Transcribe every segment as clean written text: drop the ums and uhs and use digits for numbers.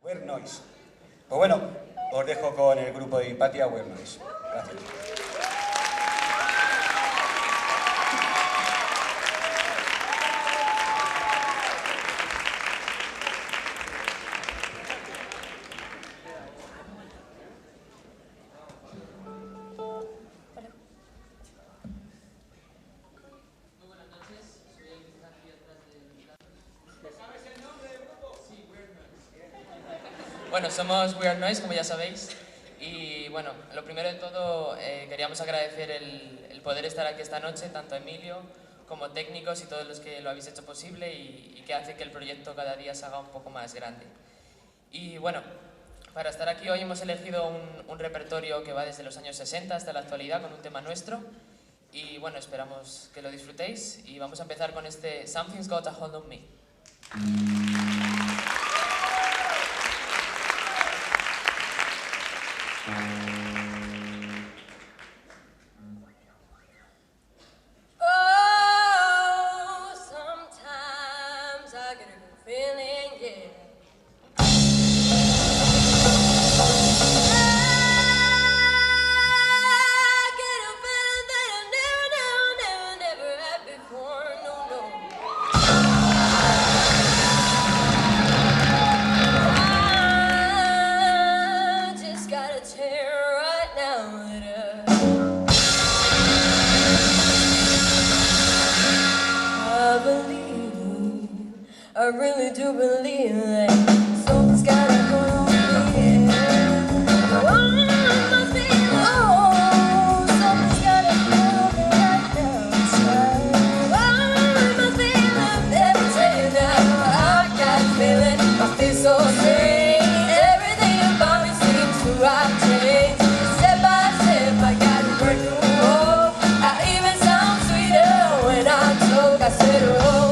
Weird Noise. Pues bueno, os dejo con el grupo de Hipatia, Weird Noise. Gracias. Bueno, somos Weird Noise, como ya sabéis, y bueno, lo primero de todo queríamos agradecer el poder estar aquí esta noche, tanto a Emilio como técnicos y todos los que lo habéis hecho posible y que hace que el proyecto cada día se haga un poco más grande. Y bueno, para estar aquí hoy hemos elegido un repertorio que va desde los años 60 hasta la actualidad con un tema nuestro y bueno, esperamos que lo disfrutéis y vamos a empezar con este Something's Got a Hold on Me. I really do believe that something's gotta go on me. Oh, must be low. Something's gotta go on me right now. Oh, must be love. Let me tell you now, I got a feeling I feel so strange. Everything about me seems to have changed. Step by step, I got to break the wall. I even sound sweeter when I talk. I said, oh.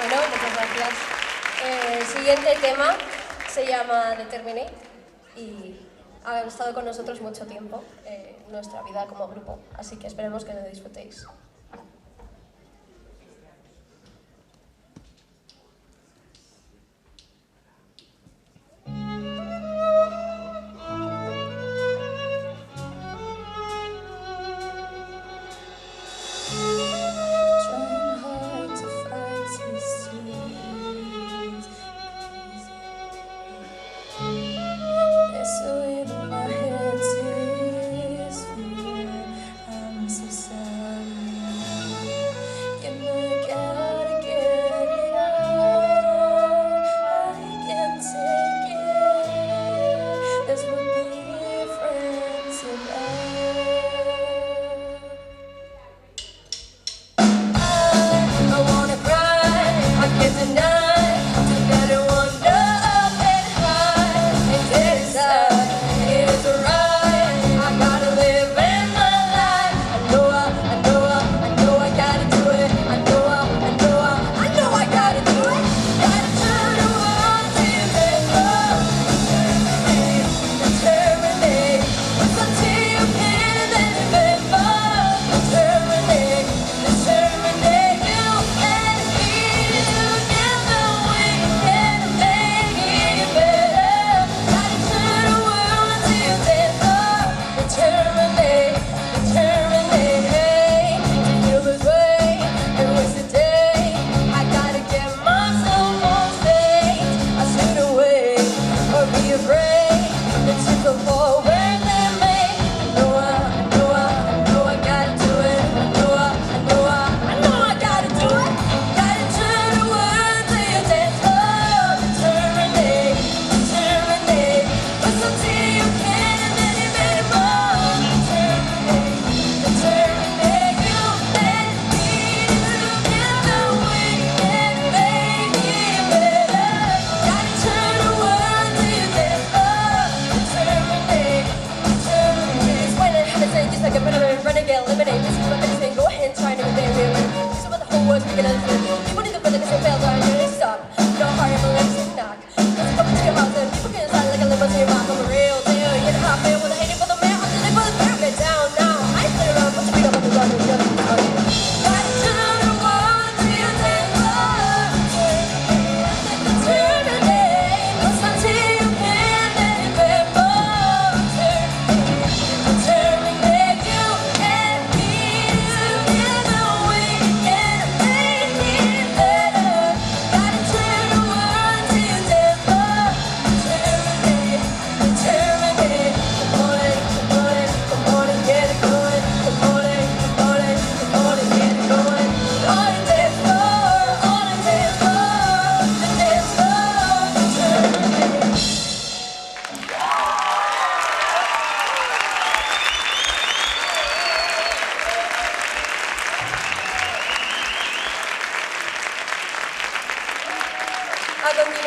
Bueno, muchas gracias. El siguiente tema se llama Determinate y ha estado con nosotros mucho tiempo en nuestra vida como grupo, así que esperemos que lo disfrutéis.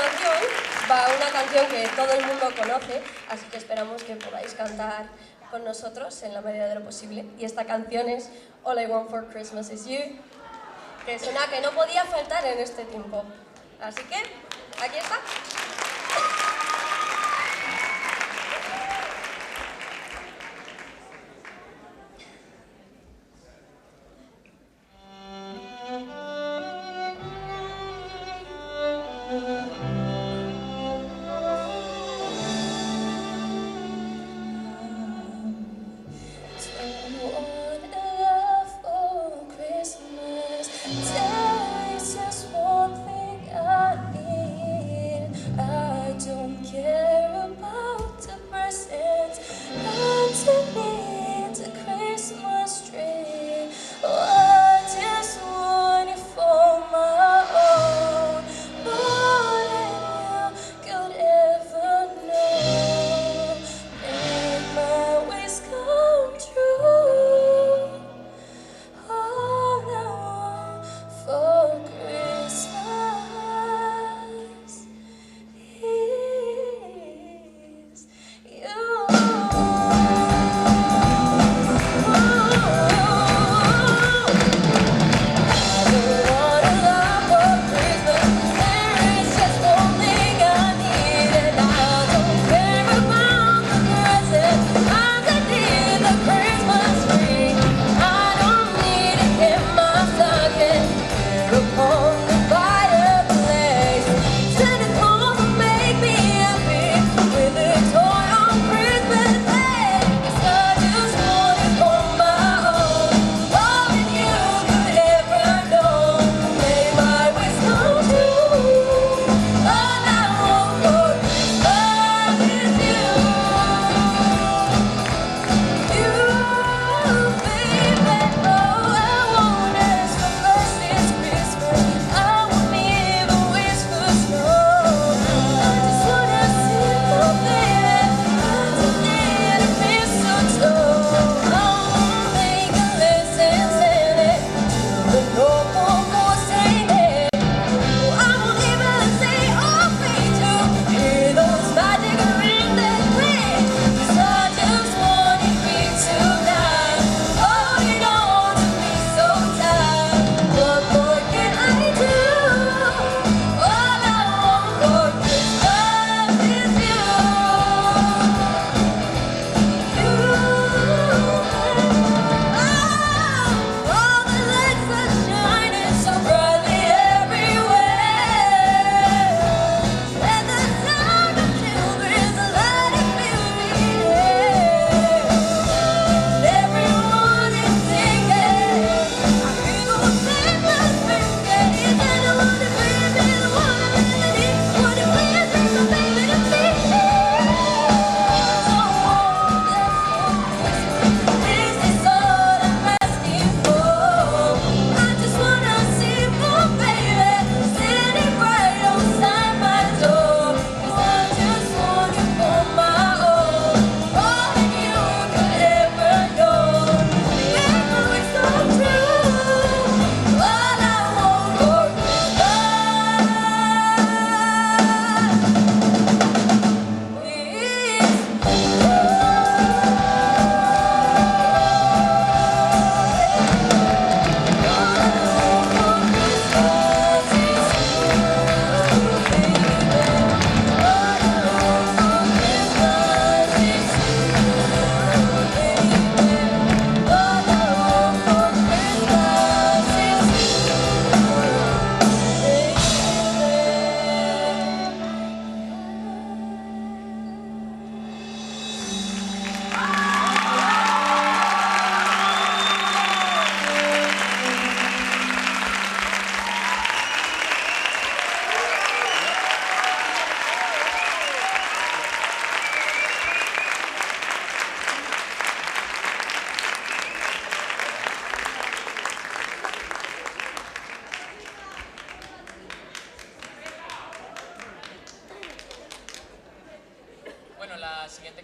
canción va una canción que todo el mundo conoce, así que esperamos que podáis cantar con nosotros en la medida de lo posible. Y esta canción es All I Want for Christmas Is You, que es una que no podía faltar en este tiempo. Así que, aquí está.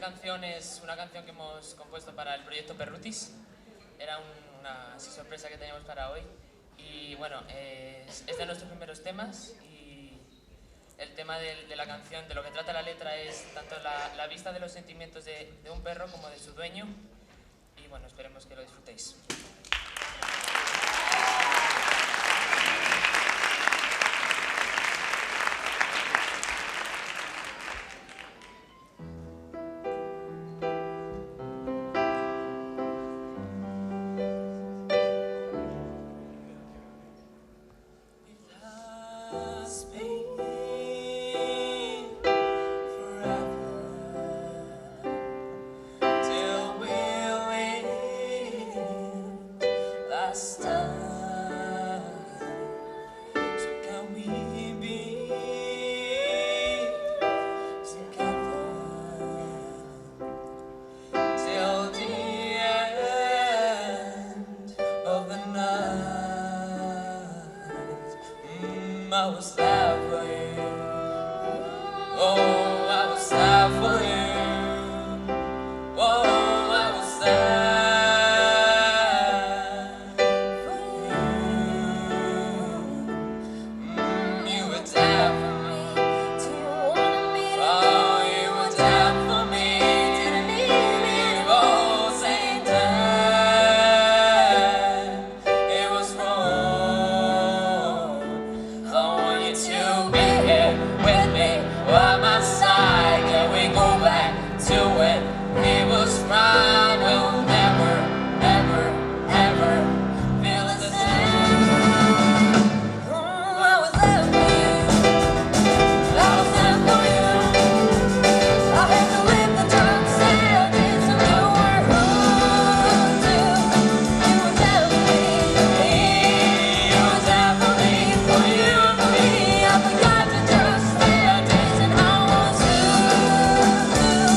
canción es una canción que hemos compuesto para el proyecto Perrutis. Era una sorpresa que teníamos para hoy. Y bueno, es de nuestros primeros temas y el tema de la canción, de lo que trata la letra, es tanto la vista de los sentimientos de un perro como de su dueño. Y bueno, esperemos que lo disfrutéis. I was there for you. Oh, I was there for you. Oh, I was there for you. You were there for me. Oh, you were there for me. Didn't leave me all same time. It was wrong. I want you to be here with me, by my side. Can we go back to when it was right? We'll never, ever, ever feel the same. I was there for you. I was there for you. I had to live the drunk sadness, and you were wrong too. You were there for me. You were there for me, for you, for me. I forgot to trust their days, and I was you too.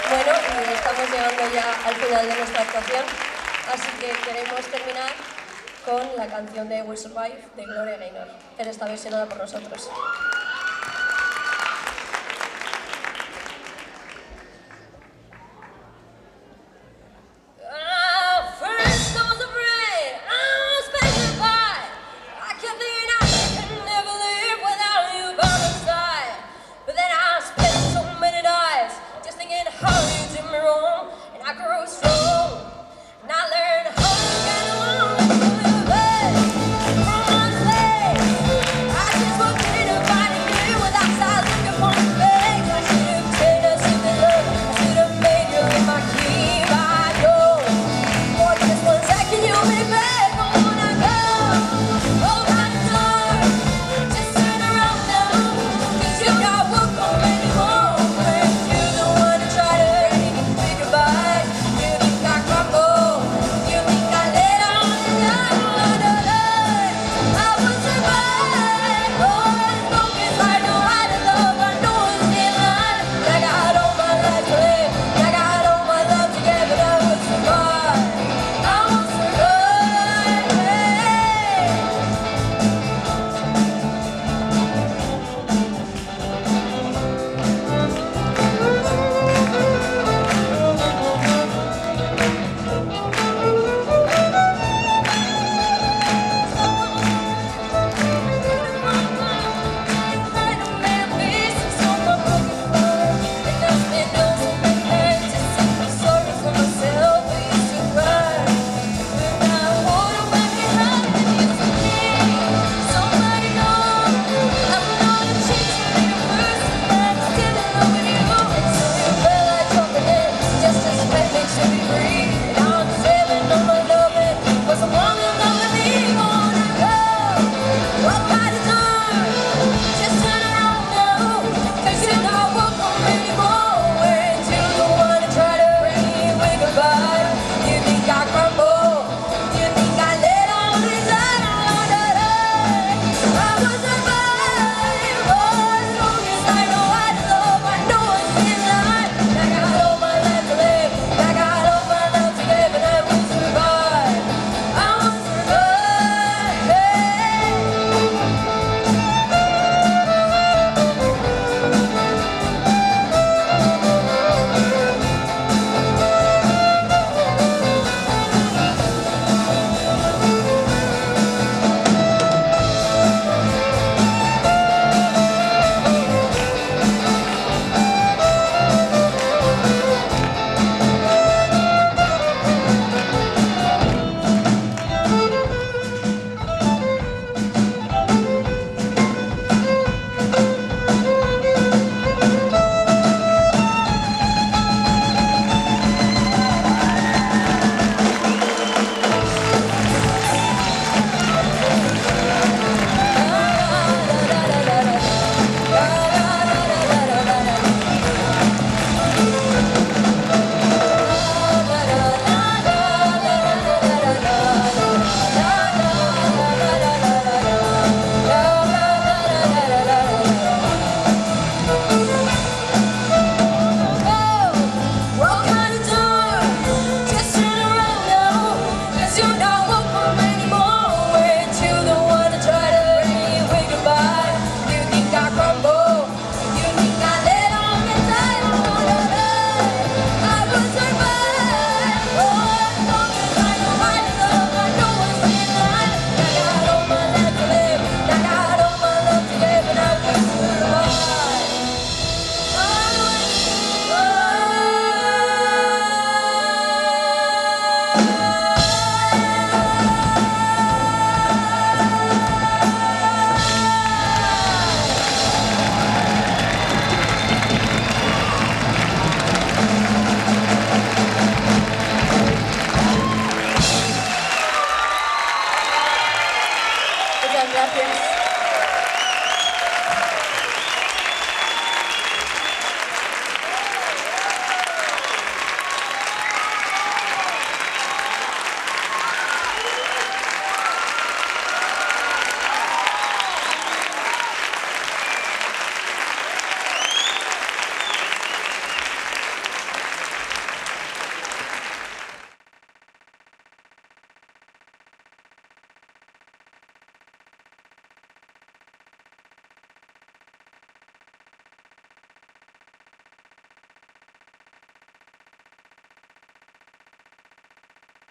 Bueno, y estamos llegando ya al final de nuestra actuación, así que queremos terminar con la canción de Will Survive de Gloria Gaynor, pero esta versionada por nosotros.